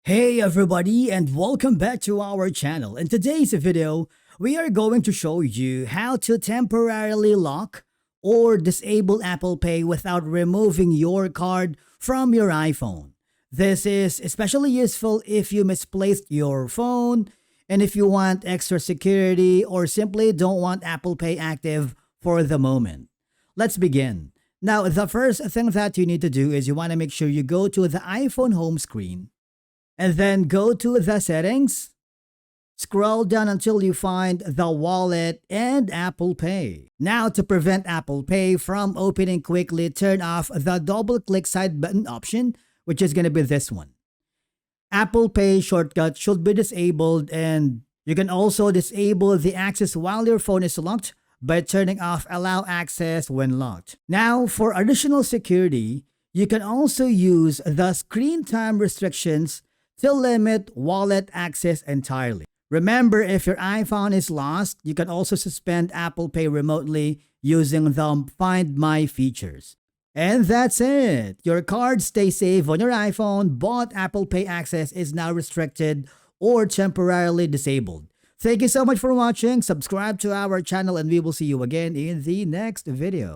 Hey everybody and welcome back to our channel. In today's video, we are going to show you how to temporarily lock or disable Apple Pay without removing your card from your iPhone. This is especially useful if you misplaced your phone and if you want extra security or simply don't want Apple Pay active for the moment. Let's begin. Now, the first thing that you need to do is you want to make sure you go to the iPhone home screen and then go to the settings. Scroll down until you find the wallet and Apple Pay. Now, to prevent Apple Pay from opening quickly, turn off the double click side button option, which is going to be this one. Apple Pay shortcut should be disabled, and you can also disable the access while your phone is locked by turning off allow access when locked. Now, for additional security, you can also use the screen time restrictions to limit wallet access entirely. Remember, if your iPhone is lost, you can also suspend Apple Pay remotely using the Find My features. And that's it. Your card stays safe on your iPhone, but Apple Pay access is now restricted or temporarily disabled. Thank you so much for watching. Subscribe to our channel and we will see you again in the next video.